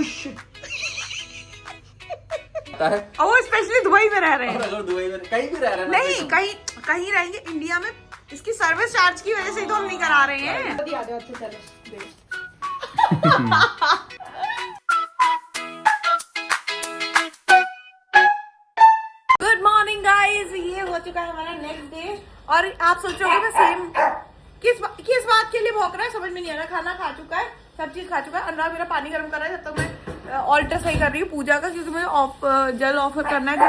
Shit. और वो specially Dubai में रह रहे हैं। अगर दुबई में कहीं भी रह रहे हैं नहीं, कहीं रहेंगे इंडिया में, इसकी सर्विस चार्ज की वजह से ही तो हम नहीं करा रहे हैं। गुड मॉर्निंग गाइस, ये हो चुका है हमारा नेक्स्ट डे। और आप सोचोगे मैं सेम किस बात के लिए भौंक रहा है समझ में नहीं आ रहा। खाना खा चुका है, सब चीज खा चुका है। अनुराग मेरा पानी गर्म कर रहा है जब तक मैं ऑल्टर सही कर रही हूँ पूजा का, क्योंकि मुझे जल ऑफर करना है घर।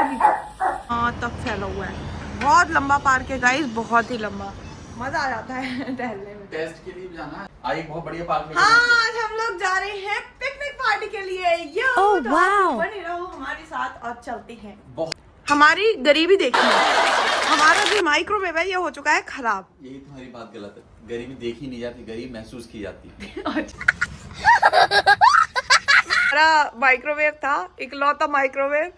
हाँ तक फैला हुआ है, बहुत लंबा पार्क है गाइस, बहुत ही लंबा। मजा आ जाता है टहलने में। टेस्ट के लिए भी जाना है, आई बहुत बढ़िया पार्क में। हाँ आज हम लोग जा रहे हैं पिकनिक पार्टी के लिए। बने रहो हमारे साथ और चलते हैं। हमारी गरीबी देखिए, हमारा जो माइक्रोवेव है ये हो चुका है खराब। यही तुम्हारी बात गलत है, गरीबी देखी नहीं जाती, गरीब महसूस की जाती है। हमारा माइक्रोवेव था, इकलौता माइक्रोवेव,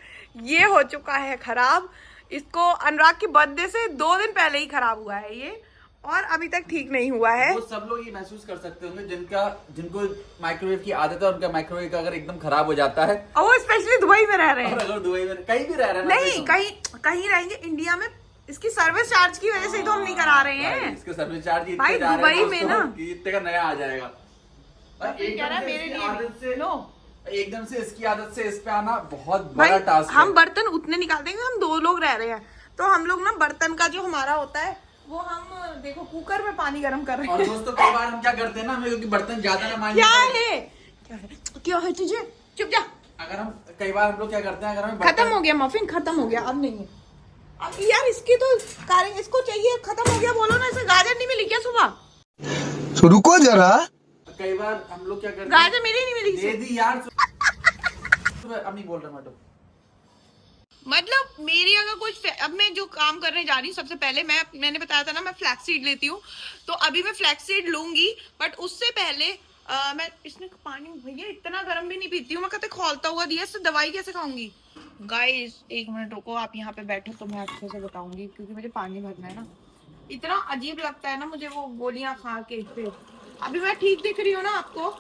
ये हो चुका है खराब। इसको अनुराग के बर्थडे से 2 दिन पहले ही खराब हुआ है ये, और अभी तक ठीक नहीं हुआ है। वो सब लोग ये महसूस कर सकते होंगे जिनको माइक्रोवेव की आदत है, उनका माइक्रोवेव अगर एकदम खराब हो जाता है। और वो स्पेशली दुबई में रह रहे हैं। अगर दुबई में कहीं भी रह रहे हैं नहीं, कहीं रहेंगे इंडिया में, इसकी सर्विस चार्ज की वजह से ही तो हम नहीं करा रहे हैं। इसके सर्विस चार्ज भाई दुबई में ना इतने का नया आ जाएगा। एकदम से इसकी आदत से इस पे आना बहुत बड़ा टास्क है। हम बर्तन उतने निकाल देंगे, हम 2 लोग रह रहे हैं तो हम लोग ना बर्तन का जो हमारा होता है वो हम देखो कुकर में पानी गर्म कर रहे हैं। और दोस्तों कई बार हम क्या करते हैं ना, हमें क्योंकि बर्तन ज्यादा ना मांगे। क्या है तुझे, चुप जा। अगर हम कई बार हम लोग क्या करते हैं, अगर हमें खत्म हो गया मफिन, खत्म हो गया, अब नहीं है। अब यार इसकी तो इसको चाहिए, खत्म हो गया बोलो ना। इसे गाजर नहीं मिली क्या सुबह? तो रुको जरा। कई बार हम लोग क्या करते हैं, गाजर मिली नहीं मिली, दे दी यार। अब नहीं बोल रहा मतलब मेरी अगर कुछ, अब मैं जो काम करने जा रही हूँ, सबसे पहले मैंने बताया था ना मैं फ्लैक्स सीड लेती हूँ, तो अभी मैं फ्लैक्स सीड लूंगी। बट उससे पहले मैं इसमें पानी, भैया इतना गर्म भी नहीं पीती हूँ मैं, कहते खौलता हुआ दिया, इससे दवाई कैसे खाऊंगी। गाइस 1 मिनट रुको, आप यहाँ पे बैठो तो मैं अच्छे से बताऊंगी, क्योंकि मुझे पानी भरना है ना। इतना अजीब लगता है ना मुझे वो गोलियां खा के। फिर अभी मैं ठीक दिख रही हूँ ना आपको,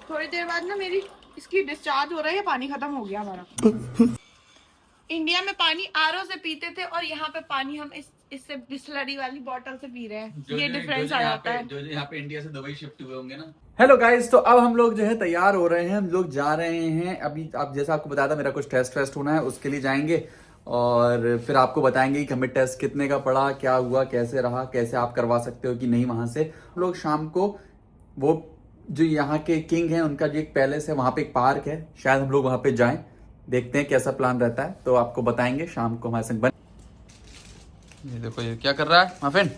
थोड़ी देर बाद ना मेरी इसकी डिस्चार्ज हो रहा है, पानी खत्म हो गया हमारा। इंडिया में पानी आरओ से पीते थे और यहाँ पे पानी हम इससे बिस्लरी वाली बोतल से पी रहे हैं। ये डिफरेंस आ जाता है। जो यहाँ पे इंडिया से दुबई शिफ्ट हुए होंगे ना। हेलो गाइस, तो अब हम लोग जो है तैयार हो रहे हैं, हम लोग जा रहे हैं अभी। आप जैसा आपको बताया था मेरा कुछ टेस्ट होना है, उसके लिए जाएंगे और फिर आपको बताएंगे कि हमें टेस्ट कितने का पड़ा, क्या हुआ, कैसे रहा, कैसे आप करवा सकते हो कि नहीं। वहां से हम लोग शाम को वो जो यहाँ के किंग हैं उनका जो एक पैलेस है, वहां पे एक पार्क है, शायद हम लोग वहां पे जाएं। देखते हैं कैसा प्लान रहता है, तो आपको बताएंगे शाम को हमारे संग। ये देखो ये क्या कर रहा है मफिन,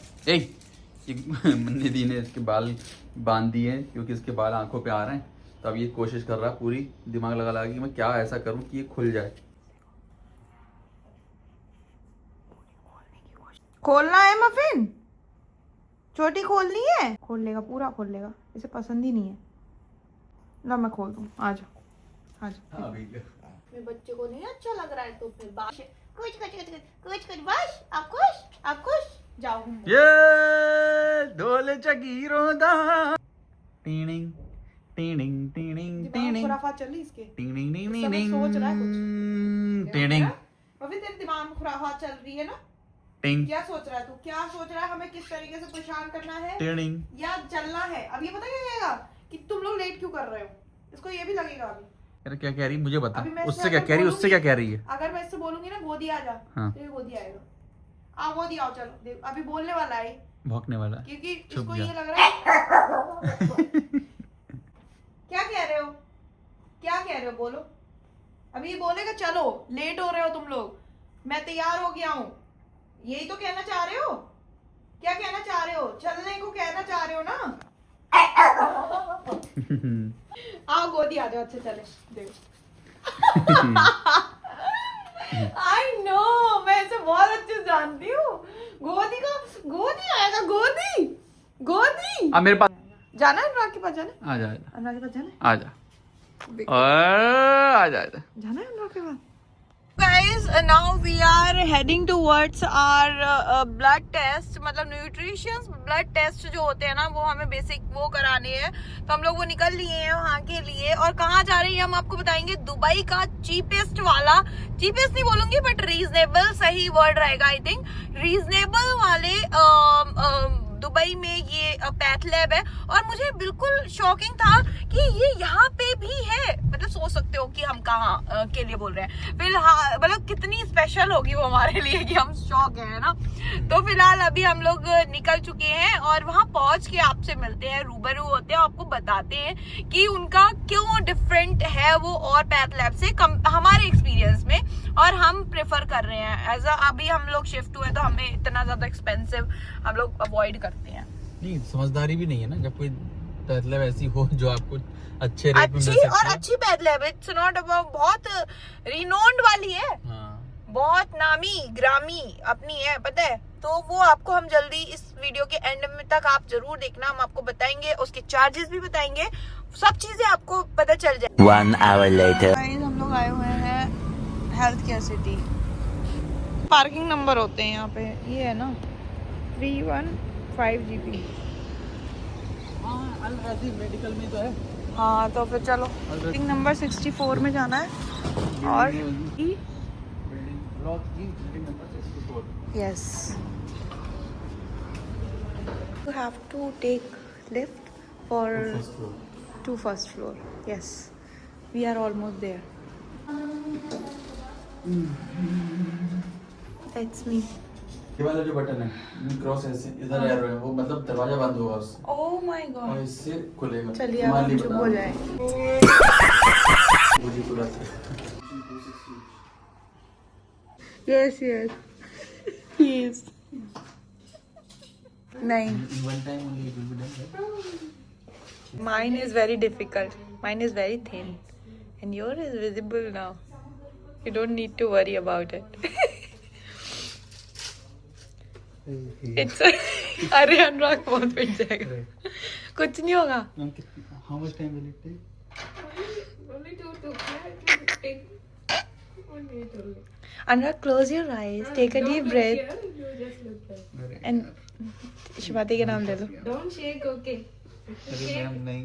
निधि ने इसके बाल बांध दिए हैं क्योंकि इसके बाल आंखों पे आ रहे हैं। तो अब ये कोशिश कर रहा है, पूरी दिमाग लगा कि मैं क्या ऐसा करूं कि ये खुल जाए। खोलना है मफिन, छोटी खोलनी है, खोल लेगा, पूरा खोल लेगा, इसे पसंद ही नहीं है। ला मैं खोल दूं, आजा आजा। अभी मेरे बच्चे को नहीं अच्छा लग रहा है तो फिर कुछ बस आप खुश जाओ। ये ढोल चकीरों दा टीनिंग टीनिंग टीनिंग टीनिंग खुराफात चल रही इसके, टीनिंग टीनिंग सोच रहा है कुछ। टीनिंग अभी तेरे दिमाग में खुराफात चल रही है ना। टिंग। क्या सोच रहा है तू, क्या सोच रहा है हमें किस तरीके से परेशान करना है टीनिंग या चलना है। अब ये पता क्या कहेगा कि तुम लोग लेट क्यों कर रहे हो, इसको ये भी लगेगा अभी। अरे क्या कह रही है मुझे बता, उससे क्या कह रही है। है। अगर मैं इससे बोलूंगी ना गोदी आ जा, हाँ। तो ये गोदी आएगा। आओ गोदी आओ, चलो देख अभी बोलने वाला है, भौंकने वाला, क्योंकि इसको ये लग रहा है। क्या कह रहे हो बोलो। अभी ये बोलेगा चलो लेट हो रहे हो तुम लोग, मैं तैयार हो गया हूँ, यही तो कहना चाह रहे हो। क्या कहना चाह रहे हो, चलने को कहना चाह रहे हो ना। आओ गोदी आ जाओ, अच्छे चले देखो। आई नो, मैं इसे बहुत अच्छे से जानती हूँ। गोदी आएगा, गोदी। अब मेरे पास जाना है अनुराग के पास, जाना है आ जा, अनुराग के पास, जाना है आ जा, आ जा, जाना है अनुराग के पास। guys, now we are heading towards our blood test. मतलब न्यूट्रिशन ब्लड टेस्ट जो होते हैं ना, वो हमें बेसिक वो कराने हैं। तो हम लोग वो निकल लिए हैं वहाँ के लिए। और कहाँ जा रहे हैं हम आपको बताएंगे। दुबई का चीपेस्ट वाला, चीपेस्ट नहीं बोलूंगी बट रीजनेबल सही वर्ड रहेगा आई थिंक, रीजनेबल वाले दुबई में ये पैथ लैब है। और मुझे बिल्कुल शॉकिंग था कि ये यहाँ पे भी है। मतलब सोच सकते हो कि हम कहाँ के लिए बोल रहे हैं। फिलहाल मतलब कितनी स्पेशल होगी वो हमारे लिए कि हम शॉक है ना। तो फिलहाल अभी हम लोग निकल चुके हैं और वहाँ पहुंच के आपसे मिलते हैं, रूबरू होते हैं, आपको बताते हैं कि उनका क्यों डिफरेंट है वो और पैथ लैब से हमारे एक्सपीरियंस में। और हम प्रेफर कर रहे हैं एज अभी हम लोग शिफ्ट हुए तो हमें इतना ज्यादा एक्सपेंसिव हम लोग अवॉइड करते हैं। नहीं, समझदारी भी नहीं है ना जब कोई पैथ लैब ऐसी हो जो आपको अच्छे रेट में मिल सकती है। और अच्छी path lab, it's not about बहुत रिनोन्ड वाली है। हाँ। बहुत नामी ग्रामी अपनी है, पता है। तो वो आपको हम जल्दी इस वीडियो के एंड में तक आप जरूर देखना, हम आपको बताएंगे, उसके चार्जेस भी बताएंगे, सब चीजें आपको पता चल जाए। 1 hour later. हम लोग आए हुए हैं health care city. Parking number होते हैं यहाँ पे, ये है ना 315 GB। हाँ, मेडिकल में तो है। हाँ तो फिर चलो, पार्किंग नंबर 64 में जाना है। और yes, you have to take lift for to first floor. Yes, we are almost there. That's me. ये वाला जो बटन है क्रॉस ऐसे इधर एरो है, वो मतलब दरवाजा बंद होगा उससे। Oh my god. और इससे खुलेगा। चलिए अब हम चुप हो जाए। मुझे खुला था। Yes, yes. Please. नहीं. One time only it will be done, right? Mine is very difficult. Mine is very thin, and yours is visible now. You don't need to worry about it. It's अरे अनुराग बहुत पिट जाएगा। कुछ नहीं होगा। How much time will it take? Only to take 1 minute only. Anurag, close your eyes, take a deep breath, Here, you just look there. and शिवाती के नाम ले लो। Don't shake, okay? अरे मैम नहीं।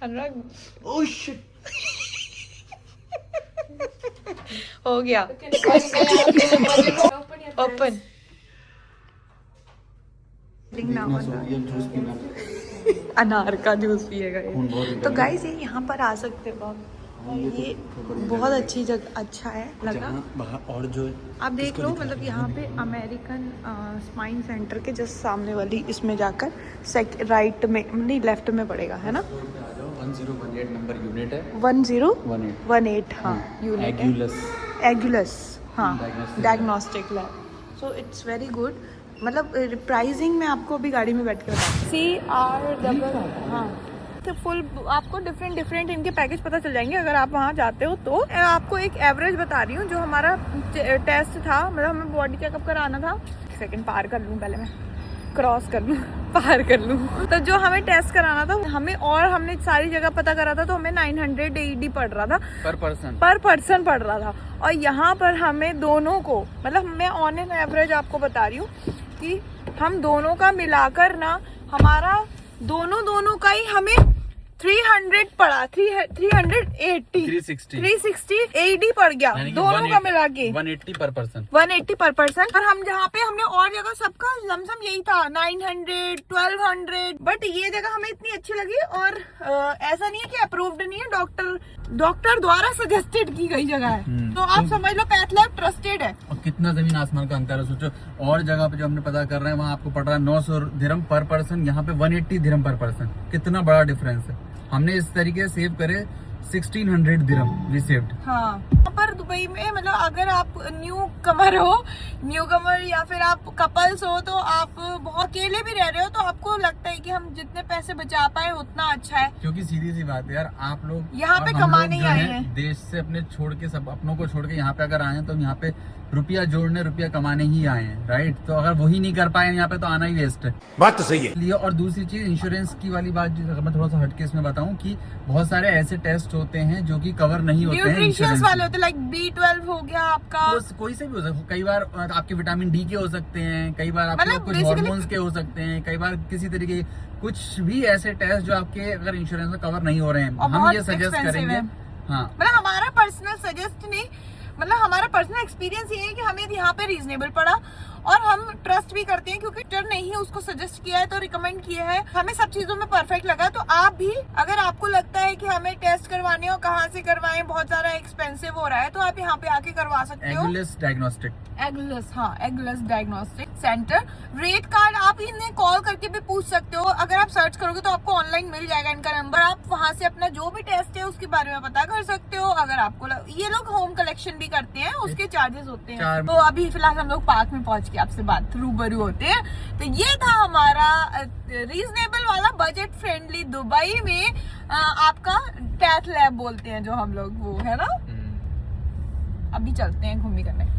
अनुराग Oh shit! हो गया। Open. ये juice पीना। अनार का जूस पिएगा खून बहुत ये। निकल तो रहा है। गाइस ये यहाँ पर आ सकते हो आप। ये बहुत अच्छी जगह, अच्छा है लगा। बाहर और जो आप देख लो, मतलब यहाँ पे अमेरिकन स्पाइन सेंटर के जस्ट सामने वाली इसमें जाकर राइट में नहीं लेफ्ट में पड़ेगा, है ना। 1018 नंबर यूनिट है। 1018 हाँ यूनिट है। एग्युलस हाँ diagnostic lab. So it's very good. मतलब प्राइसिंग में आपको अभी गाड़ी में बैठ के CR हाँ तो फुल आपको डिफरेंट इनके पैकेज पता चल जाएंगे अगर आप वहाँ जाते हो तो। आपको एक एवरेज बता रही हूँ जो हमारा टेस्ट था, मतलब हमें बॉडी चेकअप कराना था। सेकंड पार कर लूँ, पहले मैं क्रॉस कर लूँ, पार कर लूँ। तो जो हमें टेस्ट कराना था हमें, और हमने सारी जगह पता करा था, तो हमें 900 AED पड़ रहा था पर पर्सन पड़ रहा था। और यहाँ पर हमें दोनों को, मतलब मैं ऑन एन एवरेज आपको बता रही हूँ कि हम दोनों का मिलाकर ना, हमारा दोनों का ही हमें 300 पड़ा, 360 AED पड़ गया दोनों का मिला के। 180 पर पर्सन। 180 पर पर्सन। और हम जहाँ पे हमने और जगह सबका लमसम यही था 900 1200, बट ये जगह हमें इतनी अच्छी लगी। और ऐसा नहीं है कि अप्रूव्ड नहीं है, डॉक्टर द्वारा सजेस्टेड की गई जगह है। तो आप समझ लो पैथ लैब ट्रस्टेड है। और कितना जमीन आसमान का अंतर है, सोचो। और जगह पे जो हमने पता कर रहे हैं वहाँ आपको पड़ रहा है 900 दिरहम पर पर्सन, यहाँ पे 180 दिरहम पर पर्सन। कितना बड़ा डिफरेंस है। हमने इस तरीके से सेव करे 1600 दिरहम वी सेव्ड। हाँ पर दुबई में मतलब अगर आप न्यू कमर या फिर आप कपल्स हो, तो आप बहुत अकेले भी रह रहे हो, तो आपको लगता है कि हम जितने पैसे बचा पाए उतना अच्छा है। क्योंकि सीधी सी बात है यार, आप लोग यहाँ पे कमाने ही आए हैं। देश से अपने छोड़ के, सब अपनों को छोड़ के यहाँ पे अगर आए हैं, तो यहाँ पे रुपया जोड़ने, रुपया कमाने ही आए हैं, राइट। तो अगर वही नहीं कर पाए यहाँ पे, तो आना ही वेस्ट है। बात तो सही है। और दूसरी चीज इंश्योरेंस की वाली बात, अगर मैं थोड़ा सा हटके इसमें बताऊं कि बहुत सारे ऐसे टेस्ट होते हैं जो कि कवर नहीं होते हैं न्यूट्रिशियस इंश्योरेंस वाले होते हैं, लाइक B12 हो गया आपका, कोई से भी हो सकता है। कई बार आपके विटामिन डी के हो सकते हैं, कई बार आपके मतलब कुछ basically- हार्मोन्स के हो सकते हैं, कई बार किसी तरीके कुछ भी ऐसे टेस्ट जो आपके अगर इंश्योरेंस में कवर नहीं हो रहे हैं, और हम बहुत ये सजेस्ट expensive करेंगे। है। हाँ, मतलब हमारा पर्सनल सजेस्ट नहीं, मतलब हमारा पर्सनल एक्सपीरियंस ये है कि हमें यहाँ पे रीजनेबल पड़ा और हम ट्रस्ट भी करते हैं क्योंकि डॉक्टर ने ही उसको सजेस्ट किया है तो रिकमेंड किया है, हमें सब चीजों में परफेक्ट लगा। तो आप भी अगर आपको लगता है कि हमें टेस्ट करवाने हो, कहाँ से करवाएं, बहुत ज्यादा एक्सपेंसिव हो रहा है, तो आप यहाँ पे आके करवा सकते हो। एगुलस डायग्नोस्टिक, एगुलस, हाँ, एगुलस डायग्नोस्टिक सेंटर। रेट कार्ड आप इन्हें कॉल करके भी पूछ सकते हो, अगर आप सर्च करोगे तो आपको ऑनलाइन मिल जाएगा इनका नंबर, आप वहां से अपना जो भी टेस्ट है उसके बारे में पता कर सकते हो। अगर आपको ये लोग होम कलेक्शन भी करते हैं, उसके चार्जेस होते हैं। तो अभी फिलहाल हम लोग पार्क में पहुंच के आपसे बात रूबरू होते हैं। तो ये था हमारा रीजनेबल वाला बजट फ्रेंडली दुबई में आपका टैथ लैब बोलते हैं जो हम लोग, वो है ना। अभी चलते हैं घूमी करने।